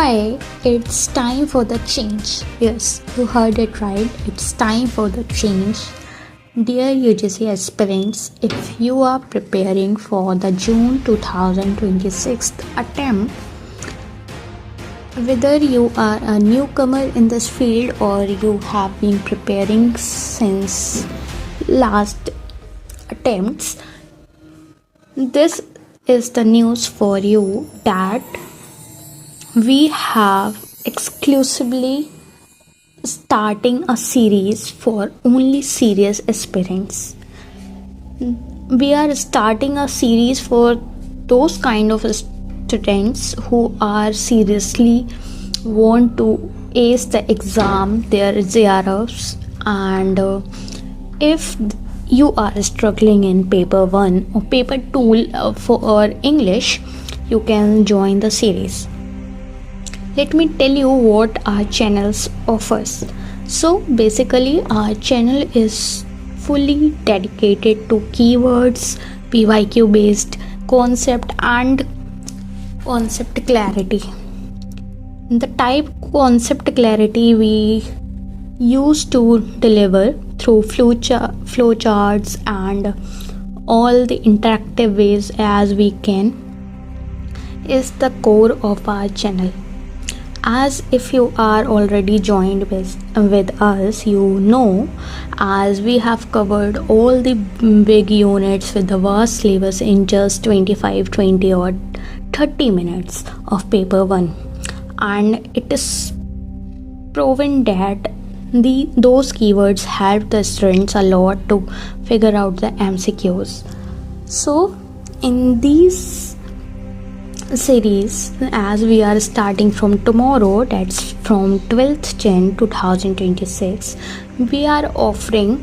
Hi, it's time for the change. Yes, you heard it right. It's time for the change. Dear UGC aspirants, if you are preparing for the June 2026 attempt, whether you are a newcomer in this field or you have been preparing since last attempts, this is the news for you that we have exclusively starting a series for only serious aspirants. We are starting a series for those kind of students who are seriously want to ace the exam, their JRFs, and if you are struggling in paper 1 or paper 2 for English, you can join the series. Let me tell you what our channels offers. So basically our channel is fully dedicated to keywords, PYQ based concept and concept clarity. The type concept clarity we used to deliver through flowcharts and all the interactive ways as we can is the core of our channel. As if you are already joined with us, you know, as we have covered all the big units with the vast syllabus in just 25, 20 or 30 minutes of paper 1, and it is proven that those keywords help the students a lot to figure out the MCQs. So in these series, as we are starting from tomorrow, that's from 12th Jan 2026, we are offering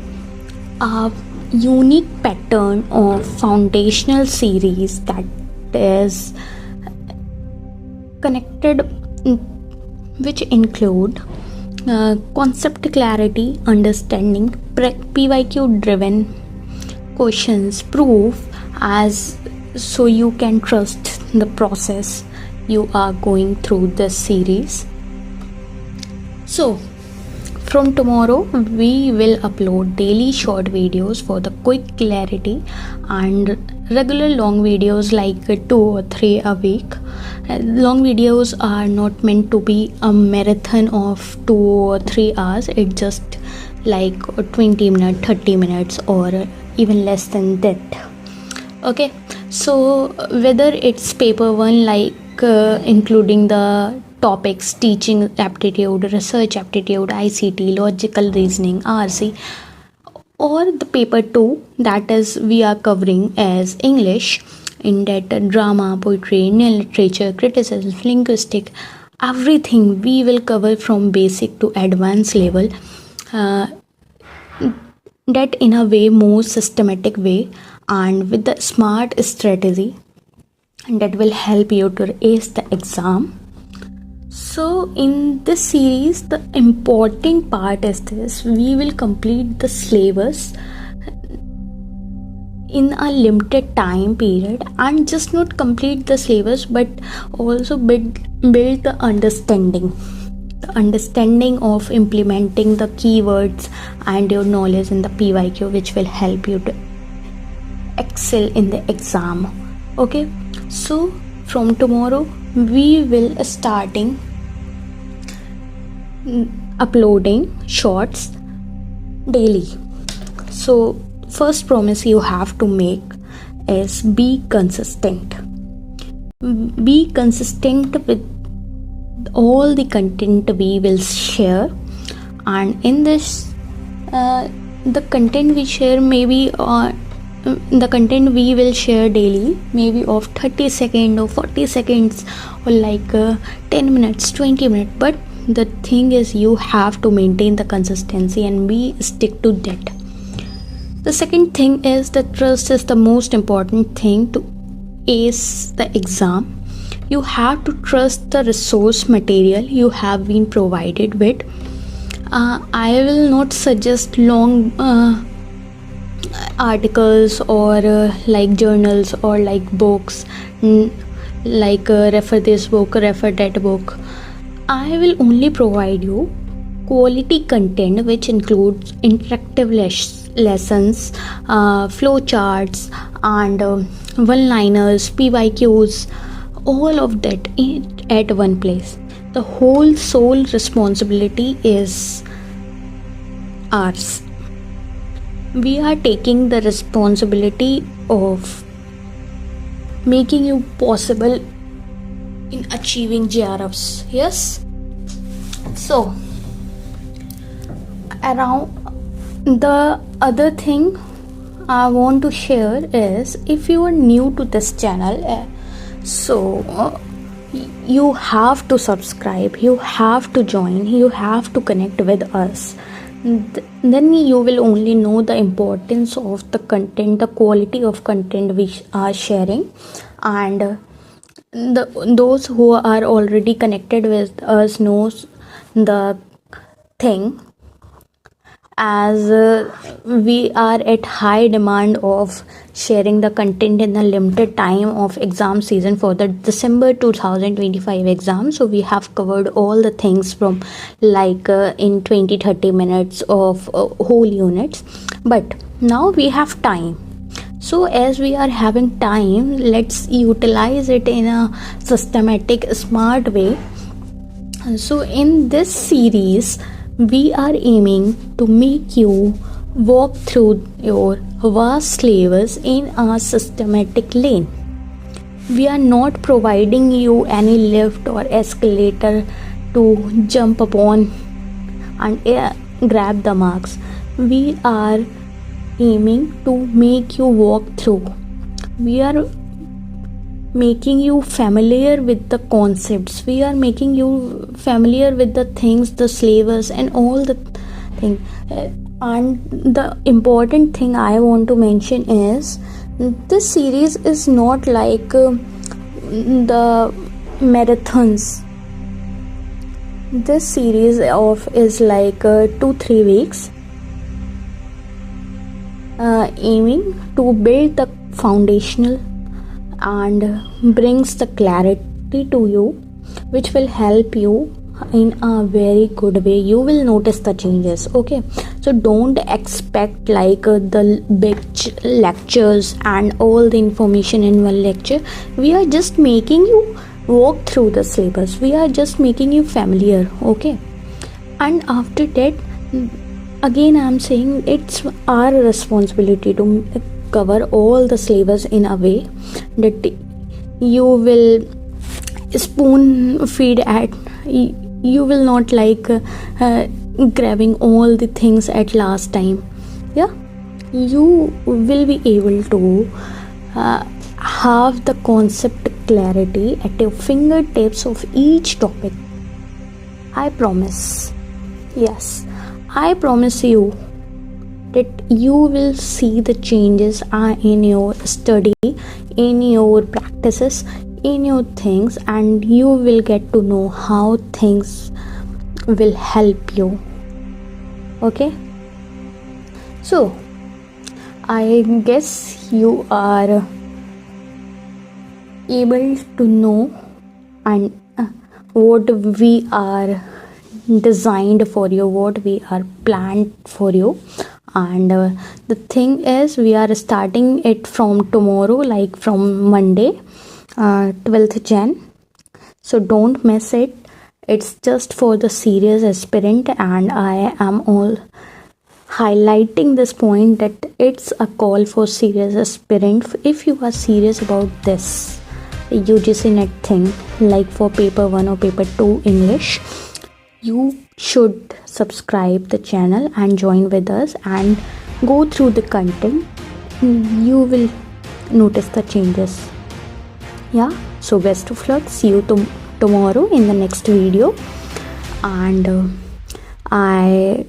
a unique pattern of foundational series that is connected, which include concept clarity, understanding, PYQ driven questions, proof, as so you can trust the process you are going through this series. So from tomorrow we will upload daily short videos for the quick clarity and regular long videos like 2 or 3 a week. Long videos are not meant to be a marathon of 2 or 3 hours. It's just like 20 minutes, 30 minutes or even less than that. Okay, so whether it's paper 1 like including the topics teaching aptitude, research aptitude, ICT, logical reasoning, RC, or the paper 2 that is we are covering as English, in that drama, poetry, Indian literature, criticism, linguistics, everything we will cover from basic to advanced level, that in a way more systematic way and with the smart strategy that will help you to ace the exam. So in this series, the important part is this: we will complete the syllabus in a limited time period, and just not complete the syllabus but also build the understanding of implementing the keywords and your knowledge in the PYQ, which will help you to excel in the exam. Okay, so from tomorrow we will starting uploading shorts daily. So first promise you have to make is be consistent. Be consistent with all the content we will share, and in this the content we share maybe the content we will share daily maybe of 30 seconds or 40 seconds or like 10 minutes, 20 minutes, but the thing is you have to maintain the consistency and be stick to that. The second thing is that trust is the most important thing to ace the exam. You have to trust the resource material you have been provided with. I will not suggest long articles or like journals or like books, like refer this book, refer that book. I will only provide you quality content which includes interactive lessons, flowcharts, and one-liners, PYQs, all of that at one place. The whole sole responsibility is ours. We are taking the responsibility of making you possible in achieving JRFs. Yes. So around the other thing I want to share is, if you are new to this channel, you have to subscribe, you have to join, you have to connect with us. Then you will only know the importance of the content, the quality of content we are sharing, and those who are already connected with us knows the thing, as we are at high demand of sharing the content in the limited time of exam season for the December 2025 exam. So we have covered all the things from in 20-30 minutes of whole units, but now we have time. So as we are having time, let's utilize it in a systematic, smart way. So in this series, we are aiming to make you walk through your vast syllabus in a systematic lane. We are not providing you any lift or escalator to jump upon and grab the marks. We are aiming to make you walk through. We are making you familiar with the concepts. We are making you familiar with the things, the syllabus, and all the thing. And the important thing I want to mention is, this series is not like the marathons. This series is like 2-3 weeks, aiming to build the foundational and brings the clarity to you, which will help you in a very good way. You will notice the changes. Okay, so don't expect the big lectures and all the information in one lecture. We are just making you walk through the syllabus. We are just making you familiar. Okay, and after that, again I am saying, it's our responsibility to cover all the syllabus in a way that you will spoon feed at. You will not grabbing all the things at last time. Yeah, you will be able to have the concept clarity at your fingertips of each topic. I promise. Yes, I promise you that you will see the changes in your study, in your practices, in your things, and you will get to know how things will help you. Okay, so I guess you are able to know and what we are designed for you, what we are planned for you. And the thing is, we are starting it from tomorrow, from Monday, 12th Jan. So don't miss it. It's just for the serious aspirant, and I am all highlighting this point that it's a call for serious aspirant. If you are serious about this UGC NET thing, like for paper 1 or paper 2 English, you should subscribe the channel and join with us and go through the content. You will notice the changes. Yeah, so best of luck. See you tomorrow in the next video. And I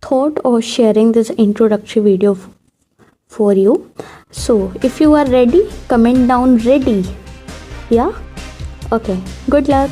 thought of sharing this introductory video for you. So if you are ready, comment down ready. Yeah, okay, good luck.